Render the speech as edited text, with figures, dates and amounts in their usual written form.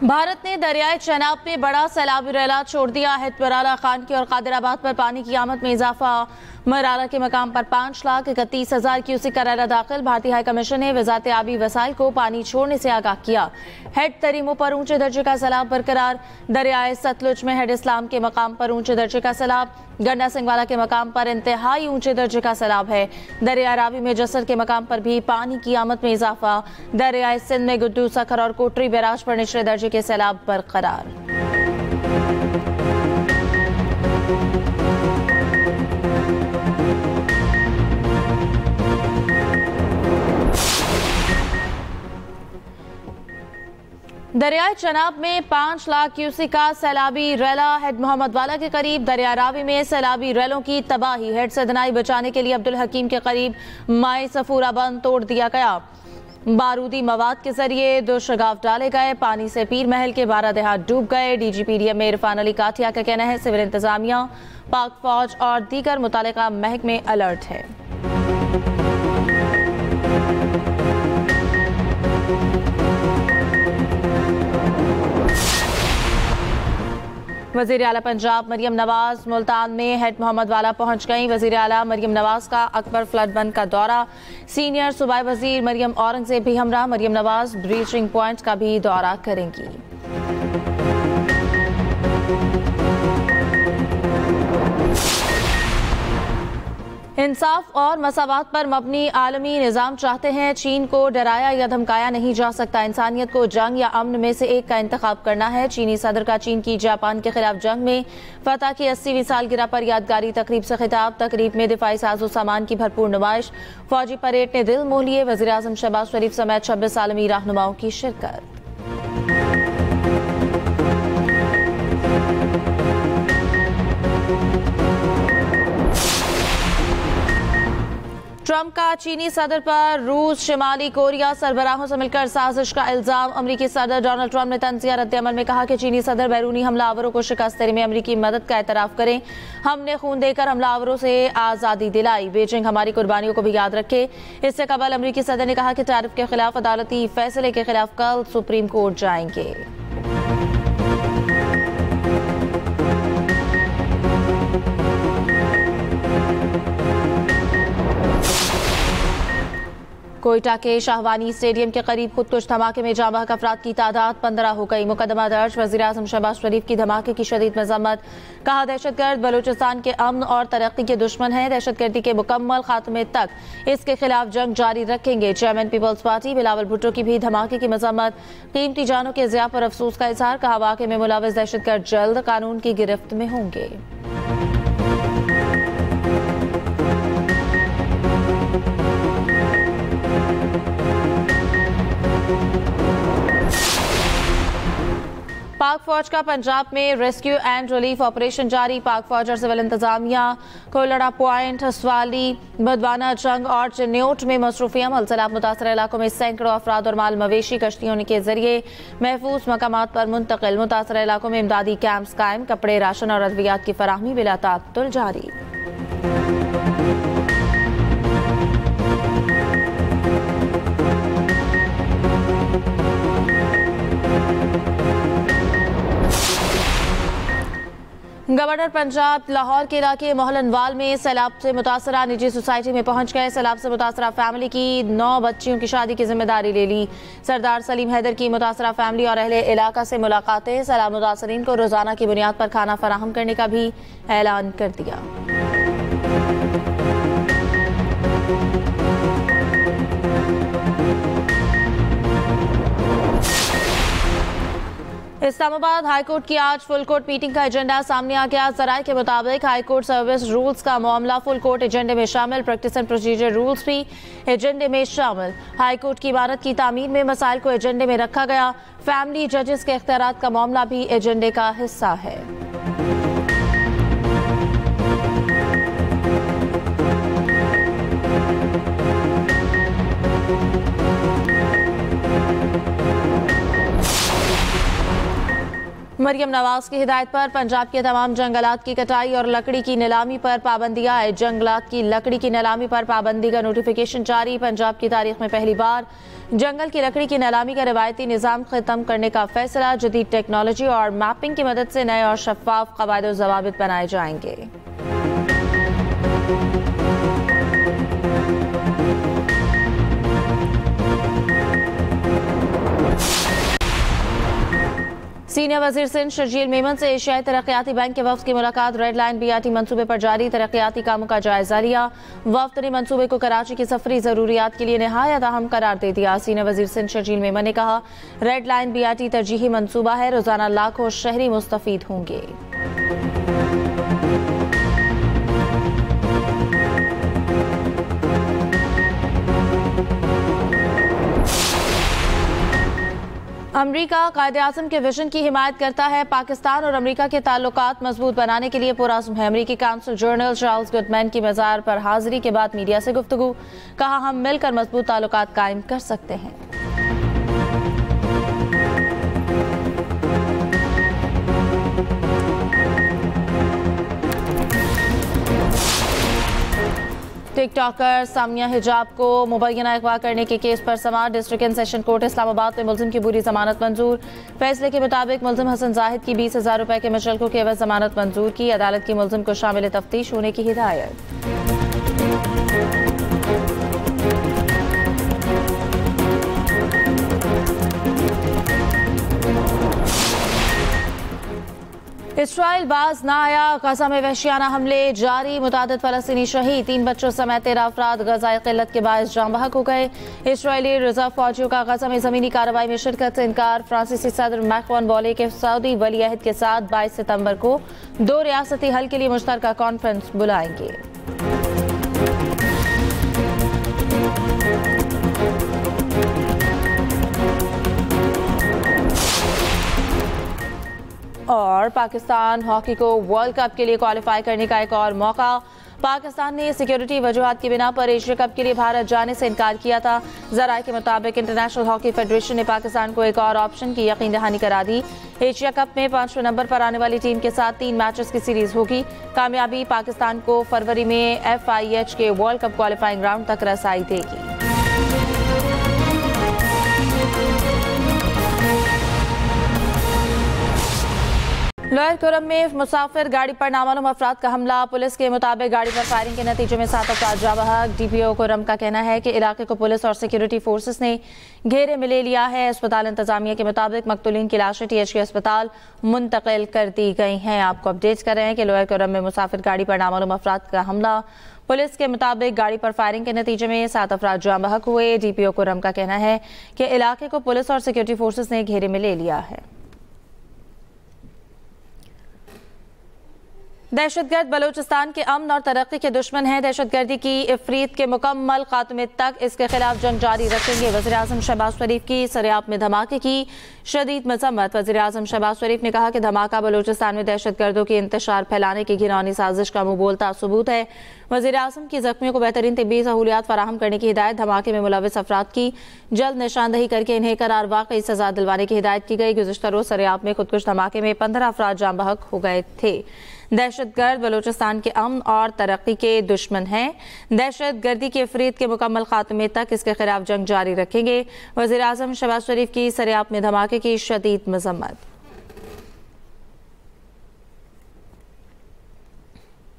भारत ने दरियाए चेनाब में बड़ा सैलाबी रैला छोड़ दिया है। मराला खान की और कादिराबाद पर पानी की आमद में इजाफा। मराला के मकाम पर 5,31,000 क्यूसेक का रैला दाखिल। भारतीय हाई कमीशन ने वजारत आबी वसाइल को पानी छोड़ने से आगाह किया। हेड तरीमों पर ऊंचे दर्जे का सैलाब बरकरार। दरियाए सतलुज में हेड इस्लाम के मकाम पर ऊंचे दर्जे का सैलाब। गंडा सिंहवाला के मकाम पर इंतहाई ऊंचे दर्जे का सैलाब है। दरिया रावी में जसर के मकाम पर भी पानी की आमद में इजाफा। दरियाए सिंध में गुड्डू, सखर और कोटरी बैराज पर निचले दर्जे के सैलाब बरकरार। दरियाए चेनाब में 5 लाख क्यूसेक का सैलाबी रैला। हेड मोहम्मद वाला के करीब दरिया रावी में सैलाबी रैलों की तबाही। हेड से दनाई बचाने के लिए अब्दुल हकीम के करीब माए सफूरा बंद तोड़ दिया गया। बारूदी मवाद के जरिए 2 शगाफ डाले गए। पानी से पीर महल के 12 देहात डूब गए। DGPDM में इरफान अली काठिया का कहना है सिविल इंतजामिया, पाक फौज और दीगर मुतालिका महकमे अलर्ट है। वजीर आला पंजाब मरियम नवाज मुल्तान में हेड मोहम्मद वाला पहुंच गईं। वजीर आला मरियम नवाज का अकबर फ्लड बंद का दौरा। सीनियर सूबाई वजीर मरियम औरंगजेब भी हमरा। मरियम नवाज ब्रीचिंग पॉइंट का भी दौरा करेंगी। इंसाफ और मसावात पर मबनी आलमी निज़ाम चाहते हैं। चीन को डराया या धमकाया नहीं जा सकता। इंसानियत को जंग या अमन में से एक का इंतखाब करना है। चीनी सदर का चीन की जापान के खिलाफ जंग में फतह की 80वीं सालगिरह पर यादगारी तकरीब से खिताब। तकरीब में दिफाई साजो सामान की भरपूर नुमाइश। फौजी परेड ने दिल मोह लिए। वज़ीर आज़म शहबाज शरीफ समेत 26 आलमी रहनुमाओं की शिरकत। ट्रंप का चीनी सदर पर रूस शिमाली कोरिया सरबराहों से मिलकर साजिश का इल्जाम। अमरीकी सदर डोनाल्ड ट्रंप ने तंजिया रद्द-ए-अमल में कहा कि चीनी सदर बैरूनी हमलावरों को शिकस्त देने में अमरीकी मदद का एतराफ करें। हमने खून देकर हमलावरों से आज़ादी दिलाई। बीजिंग हमारी कुर्बानियों को भी याद रखे। इससे कबल अमरीकी सदर ने कहा कि टैरिफ के खिलाफ अदालती फैसले के खिलाफ कल सुप्रीम कोर्ट जाएंगे। कोयटा के शाहवानी स्टेडियम के करीब खुदकुश धमाके में जाँ बहक अफराद की तादाद 15 हो गई। मुकदमा दर्ज। वज़ीर आज़म शहबाज शरीफ की धमाके की शदीद मजम्मत। कहा दहशतगर्द बलूचिस्तान के अमन और तरक्की के दुश्मन हैं। दहशतगर्दी के मुकम्मल खात्मे तक इसके खिलाफ जंग जारी रखेंगे। चेयरमैन पीपल्स पार्टी बिलावल भुट्टो की भी धमाके की मजम्मत। कीमती जानों के ज़िया पर अफसोस का इजहार। कहा वाक़े में मुलविस दहशतगर्द जल्द कानून की गिरफ्त में होंगे। पाक फौज का पंजाब में रेस्क्यू एंड रिलीफ ऑपरेशन जारी। पाक फौज और सिविल इंतजामिया कोलड़ा पॉइंट, हसवाली, बदवाना जंग और चिन्योट में मसरूफी अमल। सैलाब मुतासर इलाकों में सैकड़ों अफराद और माल मवेशी कश्तियों के जरिए महफूज मकामात पर मुंतकिल। मुतासर इलाकों में इमदादी कैंप्स कायम। कपड़े, राशन और अद्वियात की फराहमी बिला ताअत्तुल जारी। गवर्नर पंजाब लाहौर के इलाके मोहलनवाल में सैलाब से मुतासरा निजी सोसाइटी में पहुंच गए। सैलाब से मुतासरा फैमिली की 9 बच्चियों की शादी की जिम्मेदारी ले ली। सरदार सलीम हैदर की मुतासरा फैमिली और अहले इलाका से मुलाकातें। सैलाब मुतासरीन को रोजाना की बुनियाद पर खाना फराहम करने का भी ऐलान कर दिया। इस्लामाबाद हाईकोर्ट की आज फुल कोर्ट मीटिंग का एजेंडा सामने आ गया। जराये के मुताबिक हाईकोर्ट सर्विस रूल्स का मामला फुल कोर्ट एजेंडे में शामिल। प्रैक्टिस एंड प्रोसीजर रूल्स भी एजेंडे में शामिल। हाईकोर्ट की इमारत की तामीर में मसाइल को एजेंडे में रखा गया। फैमिली जजेस के इख्तियारात का मामला भी एजेंडे का हिस्सा है। मरियम नवाज की हिदायत पर पंजाब के तमाम जंगलात की कटाई और लकड़ी की नीलामी पर पाबंदी आए। जंगलात की लकड़ी की नीलामी पर पाबंदी का नोटिफिकेशन जारी। पंजाब की तारीख में पहली बार जंगल की लकड़ी की नीलामी का रिवायती निज़ाम खत्म करने का फैसला। जदीद टेक्नोलॉजी और मैपिंग की मदद से नए और शफाफ क़वायद और ज़वाबित बनाए जाएंगे। सीनियर वजीर सिंध शर्जील मेमन से एशियाई तरक्याती बैंक के वफ्द की मुलाकात। रेड लाइन BRT मंसूबे पर जारी तरक्याती कामों का जायजा लिया। वफ्द ने मंसूबे को कराची की सफरी जरूरियात के लिए निहायत अहम करार दे दिया। सीनियर वजीर सिंध शर्जील मेमन ने कहा, रेड लाइन BRT तरजीही मंसूबा है, रोजाना लाखों शहरी मुस्तफीद होंगे। अमरीका कायदे-आज़म के विजन की हिमायत करता है। पाकिस्तान और अमरीका के ताल्लुकात मजबूत बनाने के लिए पुरअज़्म है। अमरीकी काउंसिल जनरल चार्ल्स गुडमैन की मज़ार पर हाजिरी के बाद मीडिया से गुफ्तगू। कहा, हम मिलकर मजबूत ताल्लुकात कायम कर सकते हैं। टिकटॉकर सामिया हिजाब को मुबैना अगवा करने के केस पर समाअत। District and session court Islamabad में मुल्जिम की पूरी जमानत मंजूर। फैसले के मुताबिक मुल्जिम हसन जाहिद की 20,000 रुपए के मुचलकों की एवज जमानत मंजूर की। अदालत की मुल्जिम को शामिल तफ्तीश होने की हिदायत। इसराइल बाज ना आया, गजा में वहशियाना हमले जारी। मुतादिद फलस्तीनी शहीद, 3 बच्चों समेत 13 अफराद गजाए किल्लत के बायस जान बहक हो गए। इसराइली रिजर्व फौजियों का गजा में जमीनी कार्रवाई में शिरकत से इनकार। फ्रांसीसी सदर मैक्रोन बोले के सऊदी वली अहद के साथ 22 सितंबर को 2 रियासती हल के लिए मुश्तरका कॉन्फ्रेंस बुलाएंगे। और पाकिस्तान हॉकी को वर्ल्ड कप के लिए क्वालिफाई करने का एक और मौका। पाकिस्तान ने सिक्योरिटी वजूहात की बिना पर एशिया कप के लिए भारत जाने से इनकार किया था। ज़राए के मुताबिक इंटरनेशनल हॉकी फेडरेशन ने पाकिस्तान को एक और ऑप्शन की यकीन दहानी करा दी। एशिया कप में 5वें नंबर पर आने वाली टीम के साथ 3 मैचेस की सीरीज होगी। कामयाबी पाकिस्तान को फरवरी में FIH के वर्ल्ड कप क्वालिफाइंग राउंड तक रसाई देगी। लोअर खुर्रम में मुसाफिर गाड़ी पर नामालूम अफराद का हमला। पुलिस के मुताबिक गाड़ी पर फायरिंग के नतीजे में 7 अफराद जाँ बहक। DPO खुर्रम का कहना है कि इलाके को पुलिस और सिक्योरिटी फोर्सेस ने घेरे में ले लिया है। अस्पताल इंतजामिया के मुताबिक मकतूलीन की लाशें THK अस्पताल मुंतकिल कर दी गई हैं। आपको अपडेट कर रहे हैं कि लोअर खुर्रम में मुसाफिर गाड़ी पर नामालूम अफराद का हमला। पुलिस के मुताबिक गाड़ी पर फायरिंग के नतीजे में 7 अफराद जाँ बहक हुए। DPO खुर्रम का कहना है कि इलाके को पुलिस और सिक्योरिटी फोर्सेस ने घेरे में ले लिया है। दहशतगर्द बलूचिस्तान के अमन और तरक्की के दुश्मन हैं। दहशतगर्दी की इफरीत के मुकम्मल खात्मे तक इसके खिलाफ जंग जारी रखेंगे। वज़ीर-ए-आज़म शहबाज शरीफ की सरेआब में धमाके की शदीद मजम्मत। वज़ीर-ए-आज़म शहबाज शरीफ ने कहा कि धमाका बलूचिस्तान में दहशतगर्दों की इंतशार फैलाने की घिनौनी साजिश का मुंह बोलता सबूत है। वज़ीर-ए-आज़म की जख्मियों को बेहतरीन तिब्बी सहूलियात फराहम करने की हिदायत। धमाके में मुलविस अफराद की जल्द निशानदही करके इन्हें करार वाकई सजा दिलवाने की हिदायत की गई। गुज़िश्ता रोज सरेआब में खुदकुश धमाके में 15 अफराद जाँ बहक हो गए थे। दहशतगर्द बलूचिस्तान के अमन और तरक्की के दुश्मन हैं। दहशतगर्दी के इफरीत के मुकम्मल खात्मे तक इसके खिलाफ जंग जारी रखेंगे। वज़ीर-ए-आज़म शहबाज शरीफ की सरेआब में धमाके की शदीद मजम्मत।